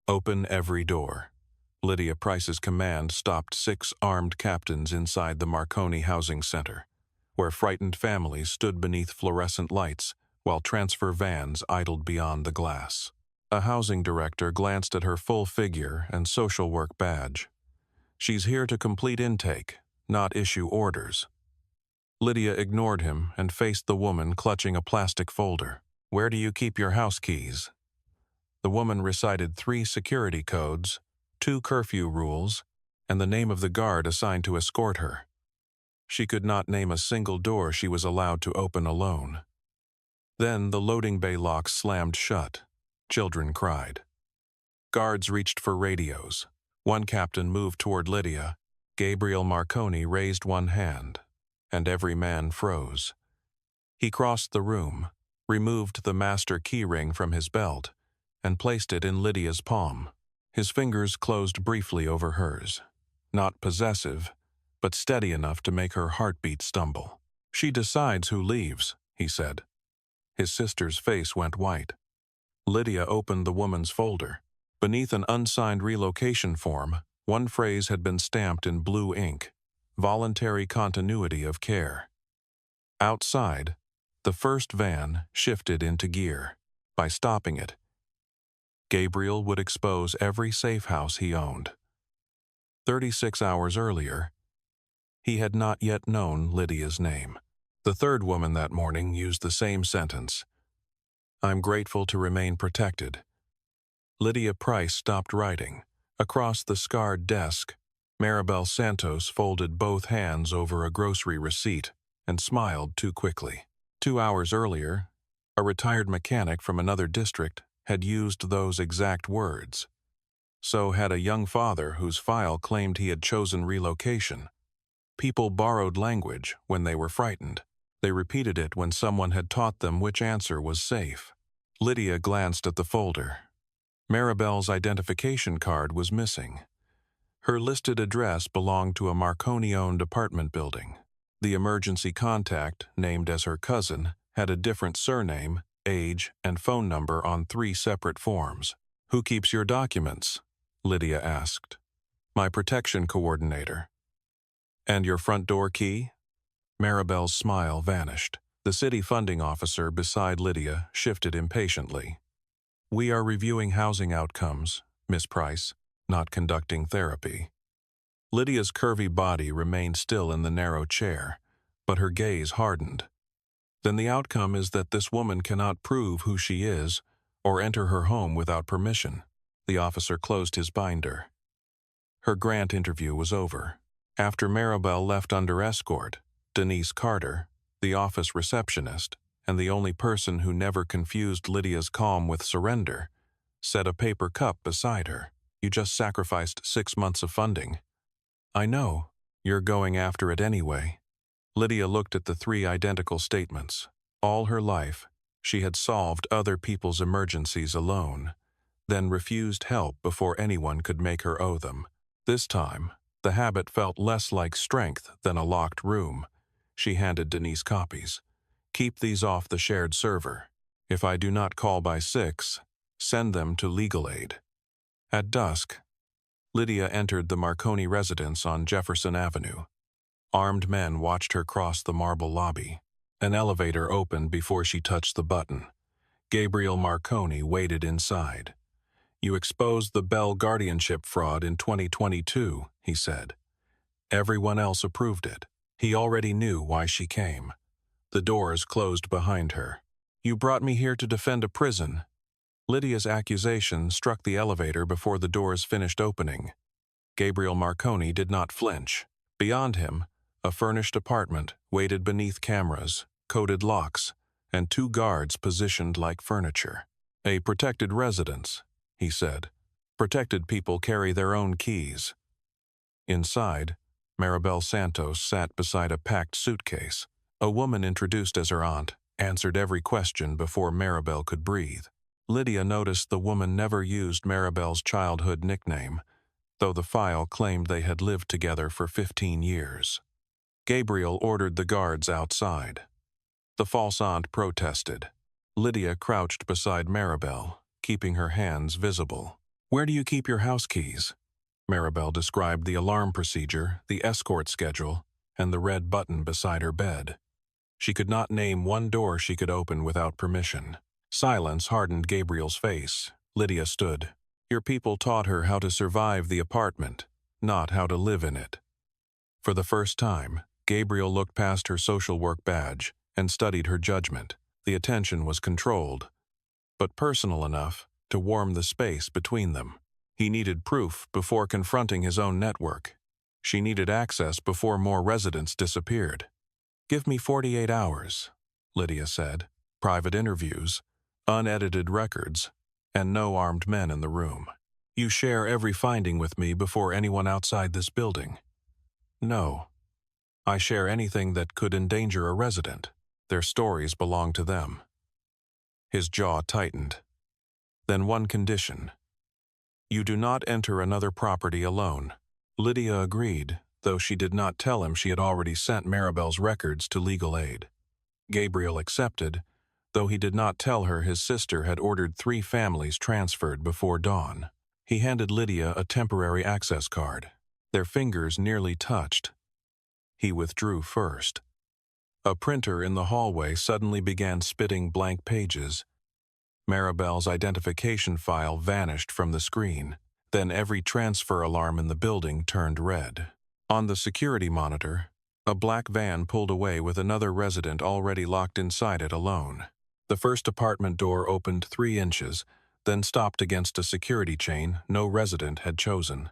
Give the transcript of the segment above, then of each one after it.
Open every door. Lydia Price's command stopped 6 armed captains inside the Marconi Housing Center, where frightened families stood beneath fluorescent lights while transfer vans idled beyond the glass. A housing director glanced at her full figure and social work badge. She's here to complete intake, not issue orders. Lydia ignored him and faced the woman clutching a plastic folder. Where do you keep your house keys? The woman recited 3 security codes, 2 curfew rules, and the name of the guard assigned to escort her. She could not name a single door she was allowed to open alone. Then the loading bay locks slammed shut. Children cried. Guards reached for radios. One captain moved toward Lydia. Gabriel Marconi raised one hand, and every man froze. He crossed the room, removed the master keyring from his belt, and placed it in Lydia's palm. His fingers closed briefly over hers, not possessive, but steady enough to make her heartbeat stumble. She decides who leaves, he said. His sister's face went white. Lydia opened the woman's folder. Beneath an unsigned relocation form, one phrase had been stamped in blue ink: voluntary continuity of care. Outside, the first van shifted into gear. By stopping it, Gabriel would expose every safe house he owned. 36 hours earlier, he had not yet known Lydia's name. The third woman that morning used the same sentence. I'm grateful to remain protected. Lydia Price stopped writing. Across the scarred desk, Maribel Santos folded both hands over a grocery receipt and smiled too quickly. 2 hours earlier, a retired mechanic from another district had used those exact words. So had a young father whose file claimed he had chosen relocation. People borrowed language when they were frightened. They repeated it when someone had taught them which answer was safe. Lydia glanced at the folder. Maribel's identification card was missing. Her listed address belonged to a Marconi-owned apartment building. The emergency contact, named as her cousin, had a different surname, age, and phone number on 3 separate forms. Who keeps your documents? Lydia asked. My protection coordinator. And your front door key? Maribel's smile vanished. The city funding officer beside Lydia shifted impatiently. We are reviewing housing outcomes, Miss Price, not conducting therapy. Lydia's curvy body remained still in the narrow chair, but her gaze hardened. Then the outcome is that this woman cannot prove who she is or enter her home without permission. The officer closed his binder. Her grant interview was over. After Maribel left under escort, Denise Carter, the office receptionist, and the only person who never confused Lydia's calm with surrender, set a paper cup beside her. You just sacrificed 6 months of funding. I know. You're going after it anyway. Lydia looked at the 3 identical statements. All her life, she had solved other people's emergencies alone, then refused help before anyone could make her owe them. This time, the habit felt less like strength than a locked room. She handed Denise copies. Keep these off the shared server. If I do not call by 6, send them to legal aid. At dusk, Lydia entered the Marconi residence on Jefferson Avenue. Armed men watched her cross the marble lobby. An elevator opened before she touched the button. Gabriel Marconi waited inside. You exposed the Bell guardianship fraud in 2022, he said. Everyone else approved it. He already knew why she came. The doors closed behind her. You brought me here to defend a prison. Lydia's accusation struck the elevator before the doors finished opening. Gabriel Marconi did not flinch. Beyond him, a furnished apartment waited beneath cameras, coded locks, and 2 guards positioned like furniture. A protected residence, he said. Protected people carry their own keys. Inside, Maribel Santos sat beside a packed suitcase. A woman introduced as her aunt answered every question before Maribel could breathe. Lydia noticed the woman never used Maribel's childhood nickname, though the file claimed they had lived together for 15 years. Gabriel ordered the guards outside. The false aunt protested. Lydia crouched beside Maribel, keeping her hands visible. "Where do you keep your house keys?" Maribel described the alarm procedure, the escort schedule, and the red button beside her bed. She could not name one door she could open without permission. Silence hardened Gabriel's face. Lydia stood. "Your people taught her how to survive the apartment, not how to live in it." For the first time, Gabriel looked past her social work badge and studied her judgment. The attention was controlled, but personal enough to warm the space between them. He needed proof before confronting his own network. She needed access before more residents disappeared. "Give me 48 hours, Lydia said. "Private interviews, unedited records, and no armed men in the room. You share every finding with me before anyone outside this building." "No. I share anything that could endanger a resident. Their stories belong to them." His jaw tightened. "Then one condition. You do not enter another property alone." Lydia agreed, though she did not tell him she had already sent Maribel's records to legal aid. Gabriel accepted, though he did not tell her his sister had ordered 3 families transferred before dawn. He handed Lydia a temporary access card. Their fingers nearly touched. He withdrew first. A printer in the hallway suddenly began spitting blank pages. Maribel's identification file vanished from the screen. Then every transfer alarm in the building turned red. On the security monitor, a black van pulled away with another resident already locked inside it alone. The first apartment door opened 3 inches, then stopped against a security chain no resident had chosen.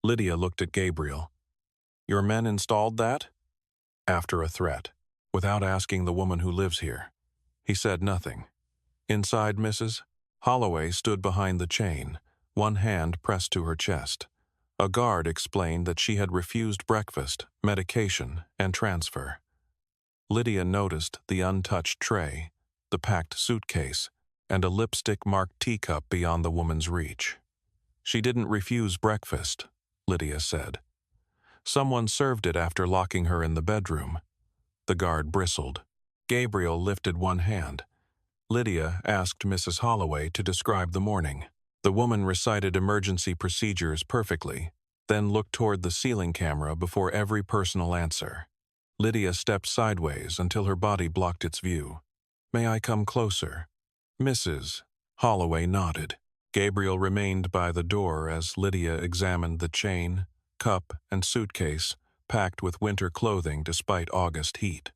Lydia looked at Gabriel. "Your men installed that?" After a threat, without asking the woman who lives here. He said nothing. Inside, Mrs. Holloway stood behind the chain, one hand pressed to her chest. A guard explained that she had refused breakfast, medication, and transfer. Lydia noticed the untouched tray, the packed suitcase, and a lipstick-marked teacup beyond the woman's reach. "She didn't refuse breakfast," Lydia said. "Someone served it after locking her in the bedroom." The guard bristled. Gabriel lifted one hand. Lydia asked Mrs. Holloway to describe the morning. The woman recited emergency procedures perfectly, then looked toward the ceiling camera before every personal answer. Lydia stepped sideways until her body blocked its view. "May I come closer?" Mrs. Holloway nodded. Gabriel remained by the door as Lydia examined the chain, cup, and suitcase, packed with winter clothing despite August heat.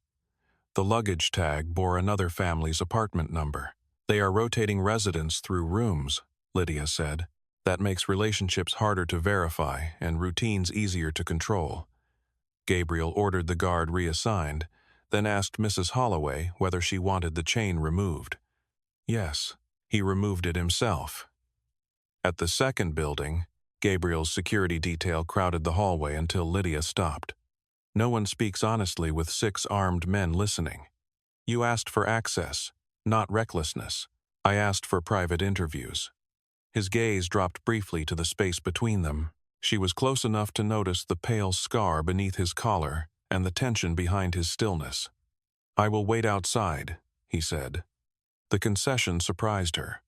The luggage tag bore another family's apartment number. "They are rotating residents through rooms," Lydia said. "That makes relationships harder to verify and routines easier to control." Gabriel ordered the guard reassigned, then asked Mrs. Holloway whether she wanted the chain removed. Yes, he removed it himself. At the second building, Gabriel's security detail crowded the hallway until Lydia stopped. "No one speaks honestly with 6 armed men listening. You asked for access, not recklessness. I asked for private interviews." His gaze dropped briefly to the space between them. She was close enough to notice the pale scar beneath his collar and the tension behind his stillness. "I will wait outside," he said. The concession surprised her.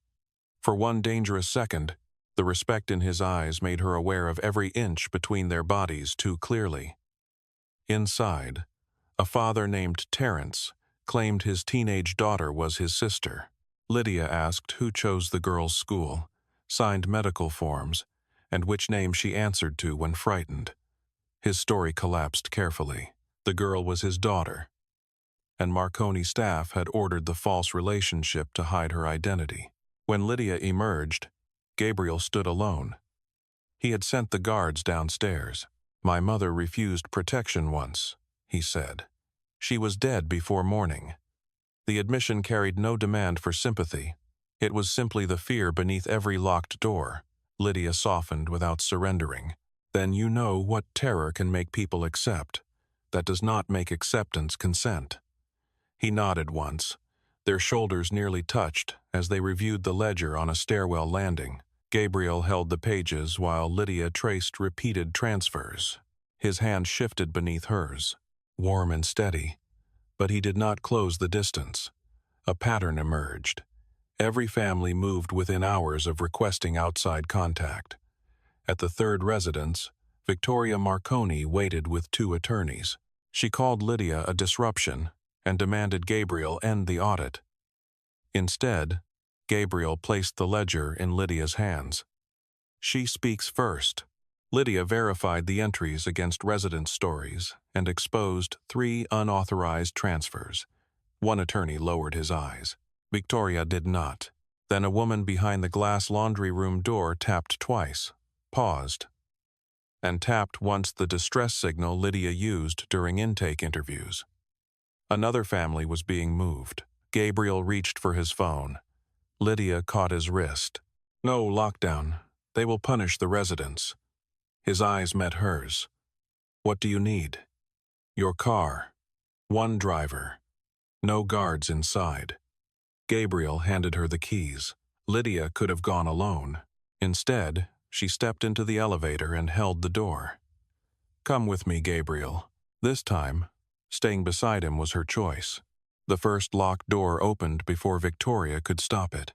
For one dangerous second, the respect in his eyes made her aware of every inch between their bodies too clearly. Inside, a father named Terrence claimed his teenage daughter was his sister. Lydia asked who chose the girl's school, signed medical forms, and which name she answered to when frightened. His story collapsed carefully. The girl was his daughter, and Marconi staff had ordered the false relationship to hide her identity. When Lydia emerged, Gabriel stood alone. He had sent the guards downstairs. "My mother refused protection once," he said. "She was dead before morning." The admission carried no demand for sympathy. It was simply the fear beneath every locked door. Lydia softened without surrendering. "Then you know what terror can make people accept. That does not make acceptance consent." He nodded once. Their shoulders nearly touched as they reviewed the ledger on a stairwell landing. Gabriel held the pages while Lydia traced repeated transfers. His hand shifted beneath hers, warm and steady, but he did not close the distance. A pattern emerged. Every family moved within hours of requesting outside contact. At the third residence, Victoria Marconi waited with 2 attorneys. She called Lydia a disruption and demanded Gabriel end the audit. Instead, Gabriel placed the ledger in Lydia's hands. She speaks first. Lydia verified the entries against resident stories and exposed 3 unauthorized transfers. One attorney lowered his eyes. Victoria did not. Then a woman behind the glass laundry room door tapped twice, paused, and tapped once, the distress signal Lydia used during intake interviews. Another family was being moved. Gabriel reached for his phone. Lydia caught his wrist. "No lockdown. They will punish the residents." His eyes met hers. "What do you need?" "Your car. 1 driver. No guards inside." Gabriel handed her the keys. Lydia could have gone alone. Instead, she stepped into the elevator and held the door. "Come with me, Gabriel." This time, staying beside him was her choice. The first locked door opened before Victoria could stop it.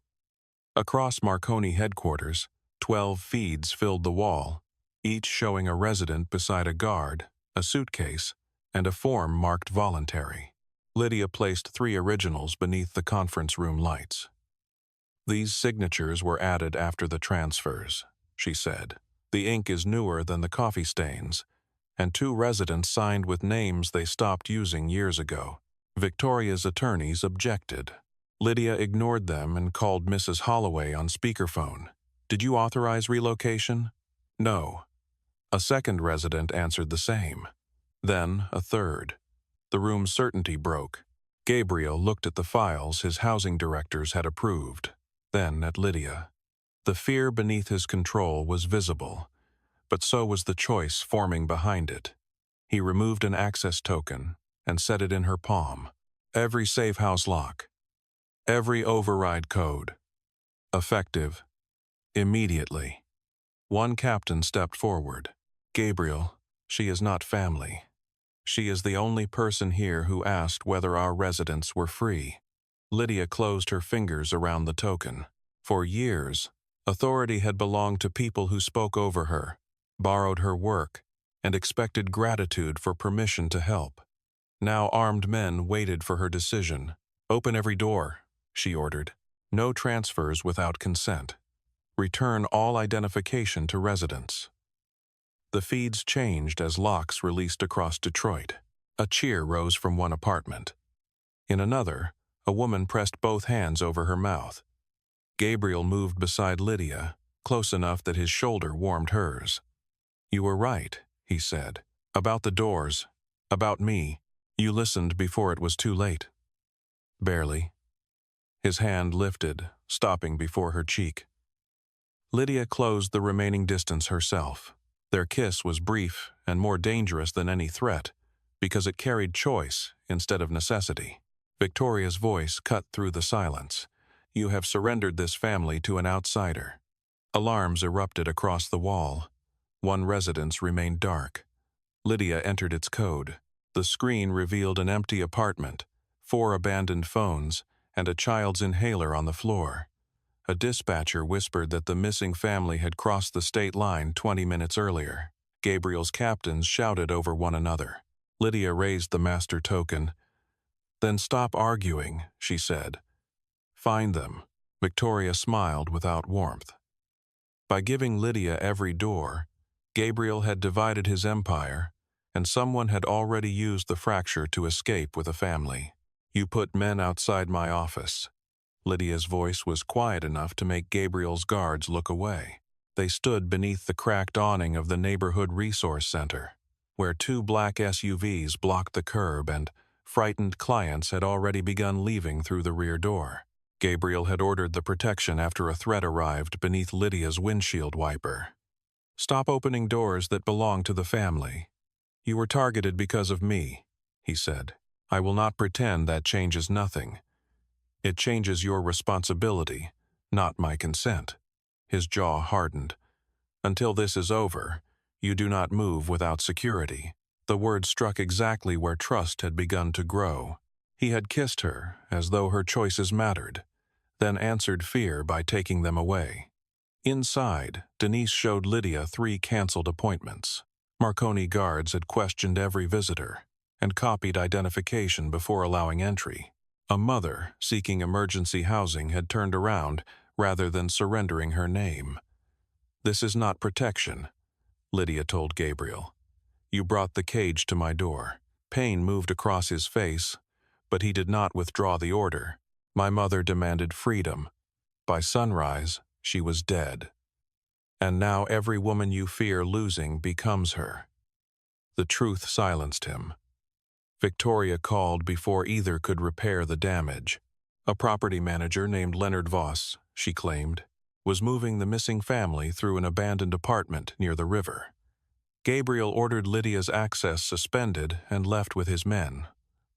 Across Marconi headquarters, 12 feeds filled the wall, each showing a resident beside a guard, a suitcase, and a form marked voluntary. Lydia placed 3 originals beneath the conference room lights. "These signatures were added after the transfers," she said. "The ink is newer than the coffee stains, and 2 residents signed with names they stopped using years ago." Victoria's attorneys objected. Lydia ignored them and called Mrs. Holloway on speakerphone. "Did you authorize relocation?" "No." A second resident answered the same. Then a third. The room's certainty broke. Gabriel looked at the files his housing directors had approved, then at Lydia. The fear beneath his control was visible, but so was the choice forming behind it. He removed an access token and set it in her palm. Every safe house lock. Every override code. Effective. Immediately. One captain stepped forward. "Gabriel, she is not family. She is the only person here who asked whether our residents were free." Lydia closed her fingers around the token. For years, authority had belonged to people who spoke over her, borrowed her work, and expected gratitude for permission to help. Now armed men waited for her decision. "Open every door," she ordered. "No transfers without consent. Return all identification to residents." The feeds changed as locks released across Detroit. A cheer rose from one apartment. In another, a woman pressed both hands over her mouth. Gabriel moved beside Lydia, close enough that his shoulder warmed hers. "You were right," he said. "About the doors. About me. You listened before it was too late." "Barely." His hand lifted, stopping before her cheek. Lydia closed the remaining distance herself. Their kiss was brief and more dangerous than any threat, because it carried choice instead of necessity. Victoria's voice cut through the silence. "You have surrendered this family to an outsider." Alarms erupted across the wall. One residence remained dark. Lydia entered its code. The screen revealed an empty apartment, 4 abandoned phones, and a child's inhaler on the floor. A dispatcher whispered that the missing family had crossed the state line 20 minutes earlier. Gabriel's captains shouted over one another. Lydia raised the master token. "Then stop arguing," she said. "Find them." Victoria smiled without warmth. By giving Lydia every door, Gabriel had divided his empire, and someone had already used the fracture to escape with a family. "You put men outside my office." Lydia's voice was quiet enough to make Gabriel's guards look away. They stood beneath the cracked awning of the Neighborhood Resource Center, where 2 black SUVs blocked the curb and frightened clients had already begun leaving through the rear door. Gabriel had ordered the protection after a threat arrived beneath Lydia's windshield wiper. "Stop opening doors that belong to the family. You were targeted because of me," he said. "I will not pretend that changes nothing. It changes your responsibility, not my consent." His jaw hardened. "Until this is over, you do not move without security." The word struck exactly where trust had begun to grow. He had kissed her, as though her choices mattered. then answered fear by taking them away. Inside, Denise showed Lydia 3 canceled appointments. Marconi guards had questioned every visitor and copied identification before allowing entry. A mother seeking emergency housing had turned around rather than surrendering her name. "This is not protection," Lydia told Gabriel. "You brought the cage to my door." Pain moved across his face, but he did not withdraw the order. "My mother demanded freedom. By sunrise, she was dead. And now every woman you fear losing becomes her." The truth silenced him. Victoria called before either could repair the damage. A property manager named Leonard Voss, she claimed, was moving the missing family through an abandoned apartment near the river. Gabriel ordered Lydia's access suspended and left with his men,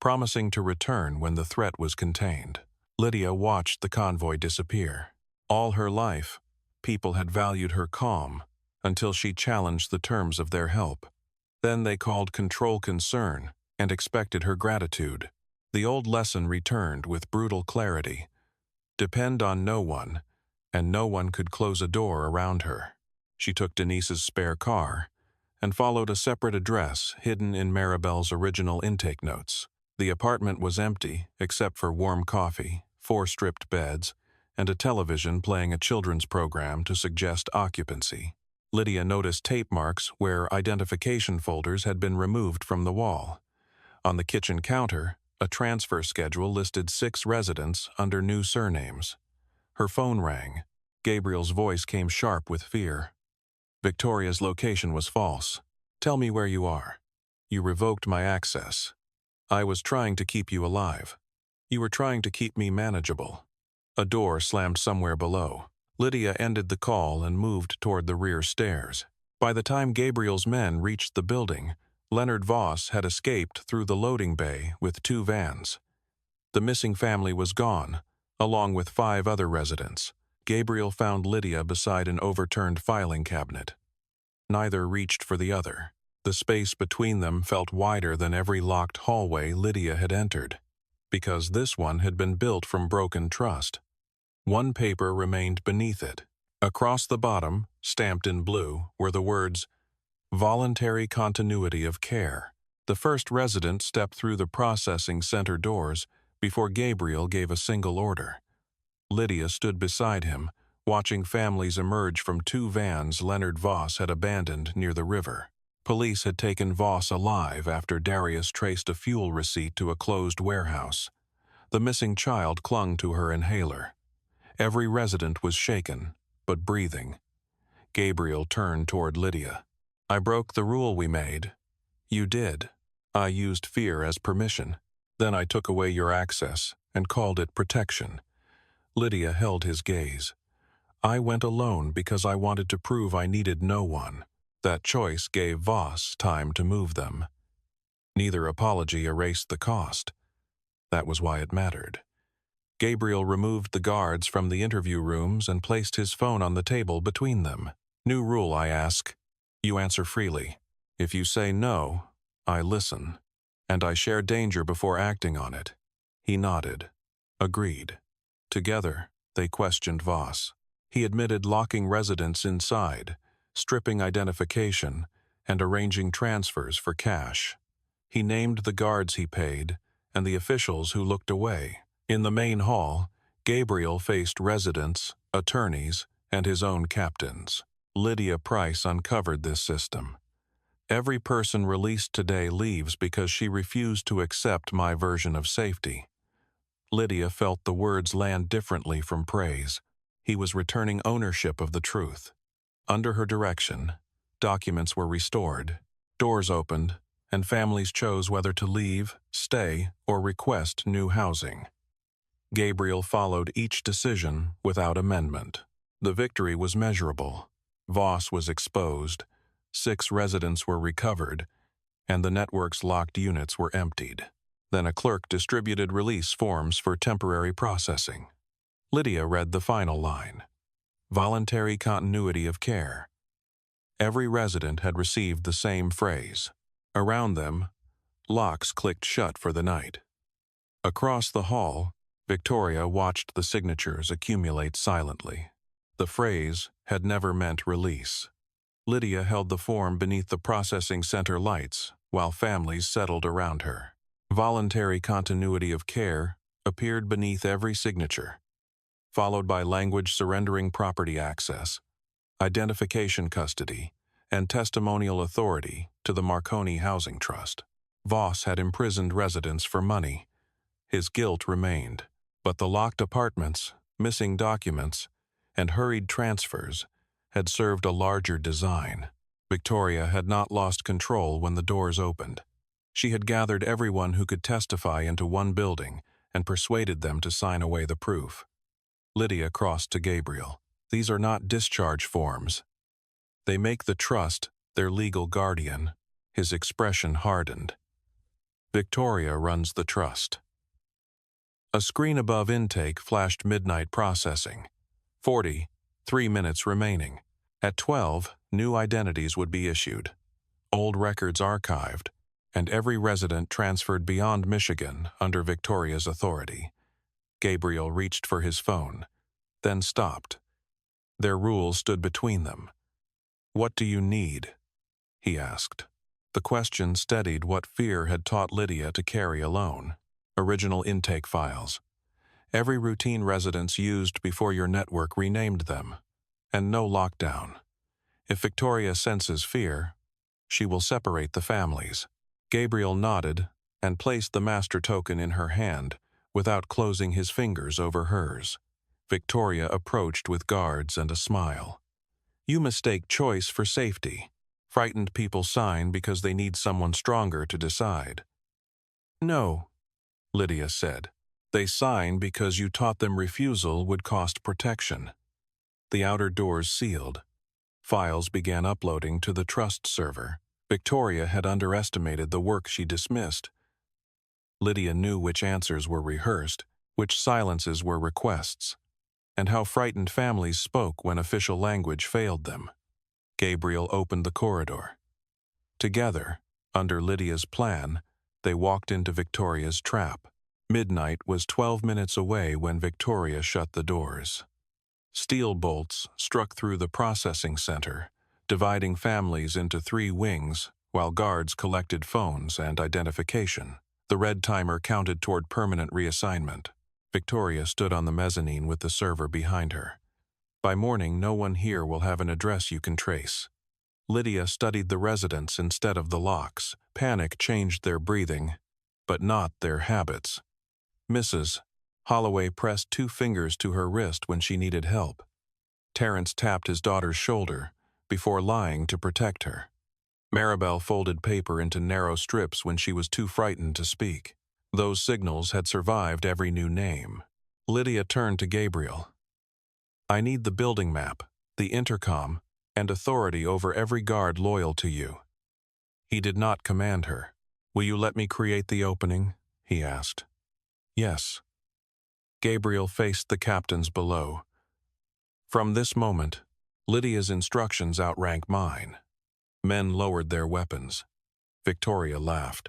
promising to return when the threat was contained. Lydia watched the convoy disappear. All her life, people had valued her calm until she challenged the terms of their help. Then they called control concern and expected her gratitude. The old lesson returned with brutal clarity. Depend on no one, and no one could close a door around her. She took Denise's spare car and followed a separate address hidden in Maribel's original intake notes. The apartment was empty except for warm coffee, 4 stripped beds, and a television playing a children's program to suggest occupancy. Lydia noticed tape marks where identification folders had been removed from the wall. On the kitchen counter, a transfer schedule listed 6 residents under new surnames. Her phone rang. Gabriel's voice came sharp with fear. "Victoria's location was false. Tell me where you are. You revoked my access. I was trying to keep you alive. You were trying to keep me manageable." A door slammed somewhere below. Lydia ended the call and moved toward the rear stairs. By the time Gabriel's men reached the building, Leonard Voss had escaped through the loading bay with 2 vans. The missing family was gone, along with 5 other residents. Gabriel found Lydia beside an overturned filing cabinet. Neither reached for the other. The space between them felt wider than every locked hallway Lydia had entered, because this one had been built from broken trust. One paper remained beneath it. Across the bottom, stamped in blue, were the words, "Voluntary continuity of care." The first resident stepped through the processing center doors before Gabriel gave a single order. Lydia stood beside him, watching families emerge from 2 vans Leonard Voss had abandoned near the river. Police had taken Voss alive after Darius traced a fuel receipt to a closed warehouse. The missing child clung to her inhaler. Every resident was shaken, but breathing. Gabriel turned toward Lydia. "I broke the rule we made." "You did. I used fear as permission. Then I took away your access and called it protection." Lydia held his gaze. "I went alone because I wanted to prove I needed no one. That choice gave Voss time to move them. Neither apology erased the cost. That was why it mattered." Gabriel removed the guards from the interview rooms and placed his phone on the table between them. "New rule, I ask. You answer freely. If you say no, I listen. And I share danger before acting on it." He nodded. Agreed. Together, they questioned Voss. He admitted locking residents inside, stripping identification, and arranging transfers for cash. He named the guards he paid and the officials who looked away. In the main hall, Gabriel faced residents, attorneys, and his own captains. Lydia Price uncovered this system. "Every person released today leaves because she refused to accept my version of safety." Lydia felt the words land differently from praise. He was returning ownership of the truth. Under her direction, documents were restored, doors opened, and families chose whether to leave, stay, or request new housing. Gabriel followed each decision without amendment. The victory was measurable. Voss was exposed, 6 residents were recovered, and the network's locked units were emptied. Then a clerk distributed release forms for temporary processing. Lydia read the final line. Voluntary continuity of care. Every resident had received the same phrase. Around them, locks clicked shut for the night. Across the hall, Victoria watched the signatures accumulate silently. The phrase had never meant release. Lydia held the form beneath the processing center lights while families settled around her. Voluntary continuity of care appeared beneath every signature, followed by language surrendering property access, identification custody, and testimonial authority to the Marconi Housing Trust. Voss had imprisoned residents for money. His guilt remained, but the locked apartments, missing documents, and hurried transfers had served a larger design. Victoria had not lost control when the doors opened. She had gathered everyone who could testify into one building and persuaded them to sign away the proof. Lydia crossed to Gabriel. These are not discharge forms. They make the trust their legal guardian. His expression hardened. Victoria runs the trust. A screen above intake flashed midnight processing. 3 minutes remaining. At 12, new identities would be issued, old records archived, and every resident transferred beyond Michigan under Victoria's authority. Gabriel reached for his phone, then stopped. Their rules stood between them. "What do you need?" he asked. The question steadied what fear had taught Lydia to carry alone. Original intake files. Every routine residence used before your network renamed them. And no lockdown. If Victoria senses fear, she will separate the families. Gabriel nodded and placed the master token in her hand without closing his fingers over hers. Victoria approached with guards and a smile. "You mistake choice for safety. Frightened people sign because they need someone stronger to decide." "No," Lydia said. "They sign because you taught them refusal would cost protection." The outer doors sealed. Files began uploading to the trust server. Victoria had underestimated the work she dismissed. Lydia knew which answers were rehearsed, which silences were requests, and how frightened families spoke when official language failed them. Gabriel opened the corridor. Together, under Lydia's plan, they walked into Victoria's trap. Midnight was 12 minutes away when Victoria shut the doors. Steel bolts struck through the processing center, dividing families into 3 wings while guards collected phones and identification. The red timer counted toward permanent reassignment. Victoria stood on the mezzanine with the server behind her. "By morning, no one here will have an address you can trace." Lydia studied the residents instead of the locks. Panic changed their breathing, but not their habits. "Mrs. Holloway pressed 2 fingers to her wrist when she needed help. Terrence tapped his daughter's shoulder before lying to protect her. Maribel folded paper into narrow strips when she was too frightened to speak. Those signals had survived every new name. Lydia turned to Gabriel. "I need the building map, the intercom, and authority over every guard loyal to you." He did not command her. "Will you let me create the opening?" he asked. "Yes." Gabriel faced the captains below. From this moment, Lydia's instructions outrank mine. Men lowered their weapons. Victoria laughed.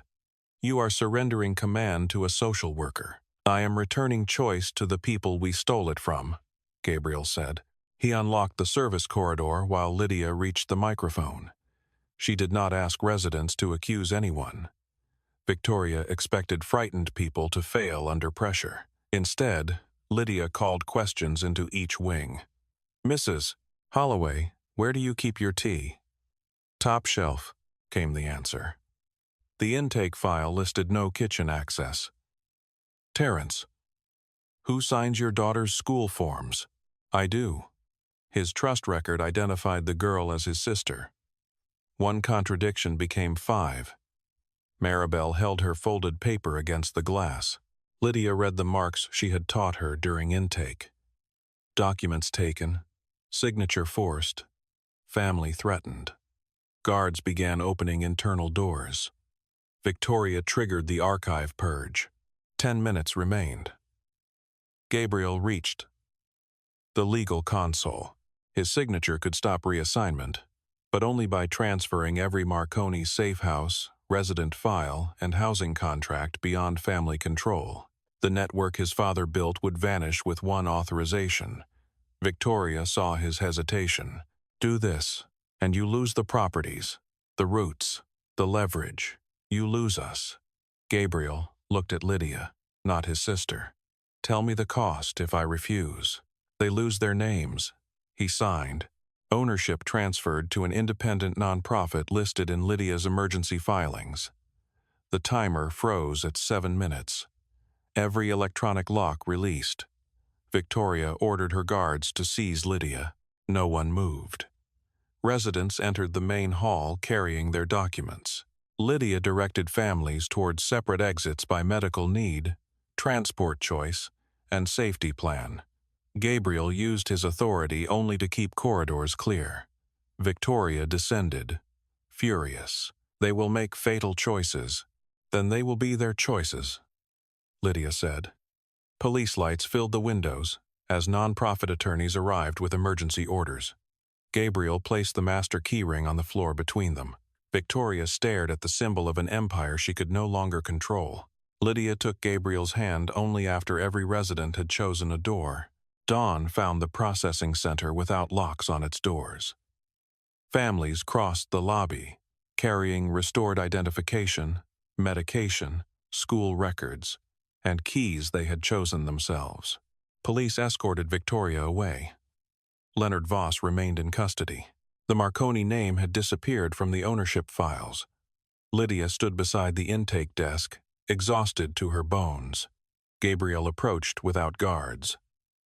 "You are surrendering command to a social worker. I am returning choice to the people we stole it from," Gabriel said. He unlocked the service corridor while Lydia reached the microphone. She did not ask residents to accuse anyone. Victoria expected frightened people to fail under pressure. Instead, Lydia called questions into each wing. "Mrs. Holloway, where do you keep your tea?" "Top shelf," came the answer. The intake file listed no kitchen access. "Terrence, who signs your daughter's school forms?" "I do." His trust record identified the girl as his sister. One contradiction became 5. Maribel held her folded paper against the glass. Lydia read the marks she had taught her during intake. Documents taken, signature forced, family threatened. Guards began opening internal doors. Victoria triggered the archive purge. 10 minutes remained. Gabriel reached the legal console. His signature could stop reassignment, but only by transferring every Marconi safe house, resident file, and housing contract beyond family control. The network his father built would vanish with one authorization. Victoria saw his hesitation. Do this, and you lose the properties, the roots, the leverage. You lose us. Gabriel looked at Lydia, not his sister. Tell me the cost if I refuse. They lose their names. He signed. Ownership transferred to an independent nonprofit listed in Lydia's emergency filings. The timer froze at 7 minutes. Every electronic lock released. Victoria ordered her guards to seize Lydia. No one moved. Residents entered the main hall carrying their documents. Lydia directed families towards separate exits by medical need, transport choice, and safety plan. Gabriel used his authority only to keep corridors clear. Victoria descended, furious. They will make fatal choices. Then they will be their choices, Lydia said. Police lights filled the windows as nonprofit attorneys arrived with emergency orders. Gabriel placed the master keyring on the floor between them. Victoria stared at the symbol of an empire she could no longer control. Lydia took Gabriel's hand only after every resident had chosen a door. Dawn found the processing center without locks on its doors. Families crossed the lobby, carrying restored identification, medication, school records, and keys they had chosen themselves. Police escorted Victoria away. Leonard Voss remained in custody. The Marconi name had disappeared from the ownership files. Lydia stood beside the intake desk, exhausted to her bones. Gabriel approached without guards.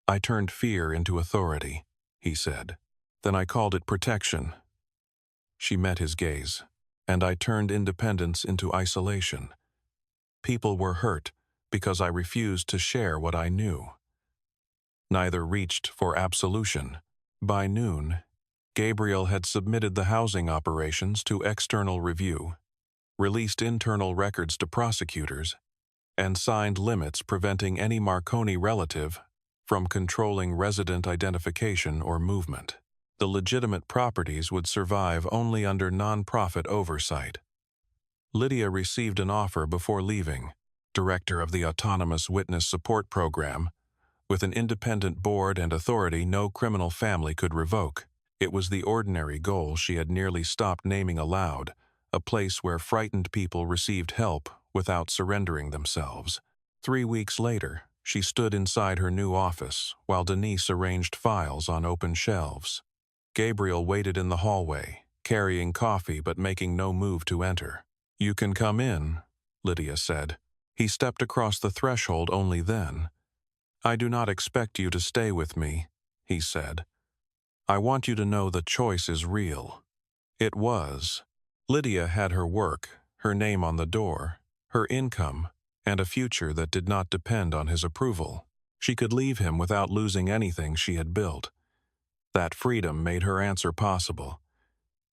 I turned fear into authority, he said. Then I called it protection. She met his gaze, and I turned independence into isolation. People were hurt because I refused to share what I knew. Neither reached for absolution. By noon, Gabriel had submitted the housing operations to external review, released internal records to prosecutors, and signed limits preventing any Marconi relative from controlling resident identification or movement. The legitimate properties would survive only under nonprofit oversight. Lydia received an offer before leaving, director of the Autonomous Witness Support Program, with an independent board and authority no criminal family could revoke. It was the ordinary goal she had nearly stopped naming aloud, a place where frightened people received help without surrendering themselves. 3 weeks later, she stood inside her new office while Denise arranged files on open shelves. Gabriel waited in the hallway, carrying coffee but making no move to enter. You can come in, Lydia said. He stepped across the threshold only then. I do not expect you to stay with me, he said. I want you to know the choice is real. It was. Lydia had her work, her name on the door, her income, and a future that did not depend on his approval. She could leave him without losing anything she had built. That freedom made her answer possible.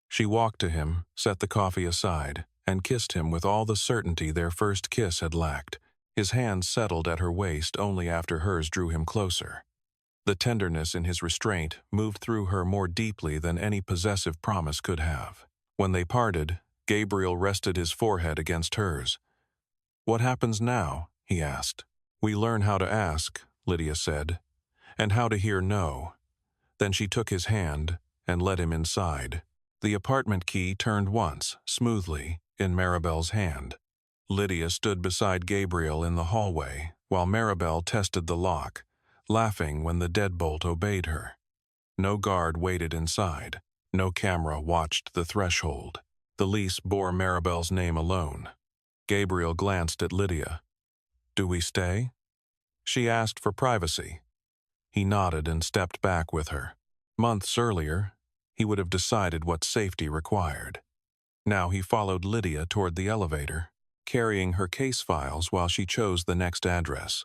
She walked to him, set the coffee aside, and kissed him with all the certainty their first kiss had lacked. His hand settled at her waist only after hers drew him closer. The tenderness in his restraint moved through her more deeply than any possessive promise could have. When they parted, Gabriel rested his forehead against hers. What happens now? He asked. We learn how to ask, Lydia said, and how to hear no. Then she took his hand and led him inside. The apartment key turned once, smoothly, in Maribel's hand. Lydia stood beside Gabriel in the hallway while Maribel tested the lock, laughing when the deadbolt obeyed her. No guard waited inside. No camera watched the threshold. The lease bore Maribel's name alone. Gabriel glanced at Lydia. Do we stay? She asked for privacy. He nodded and stepped back with her. Months earlier, he would have decided what safety required. Now he followed Lydia toward the elevator, carrying her case files while she chose the next address.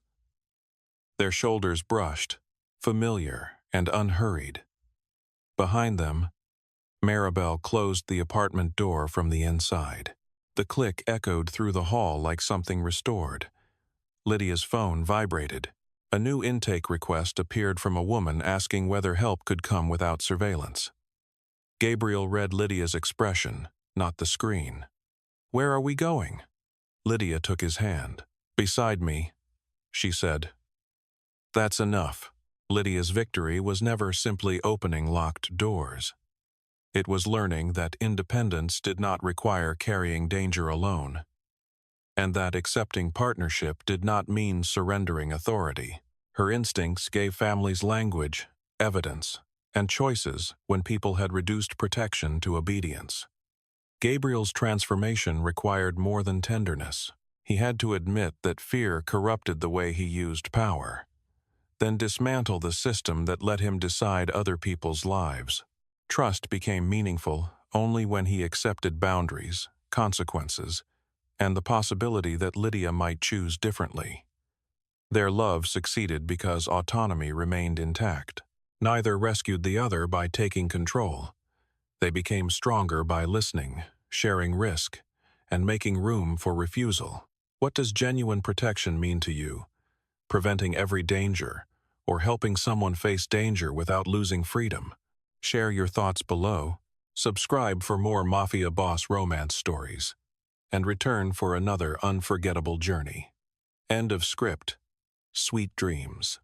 Their shoulders brushed, familiar and unhurried. Behind them, Maribel closed the apartment door from the inside. The click echoed through the hall like something restored. Lydia's phone vibrated. A new intake request appeared from a woman asking whether help could come without surveillance. Gabriel read Lydia's expression, not the screen. Where are we going? Lydia took his hand. Beside me. she said. That's enough. Lydia's victory was never simply opening locked doors. It was learning that independence did not require carrying danger alone, and that accepting partnership did not mean surrendering authority. Her instincts gave families language, evidence, and choices when people had reduced protection to obedience. Gabriel's transformation required more than tenderness. He had to admit that fear corrupted the way he used power, then dismantle the system that let him decide other people's lives. Trust became meaningful only when he accepted boundaries, consequences, and the possibility that Lydia might choose differently. Their love succeeded because autonomy remained intact. Neither rescued the other by taking control. They became stronger by listening, sharing risk, and making room for refusal. What does genuine protection mean to you? Preventing every danger, or helping someone face danger without losing freedom? Share your thoughts below. Subscribe for more Mafia Boss romance stories, and return for another unforgettable journey. End of script. Sweet dreams.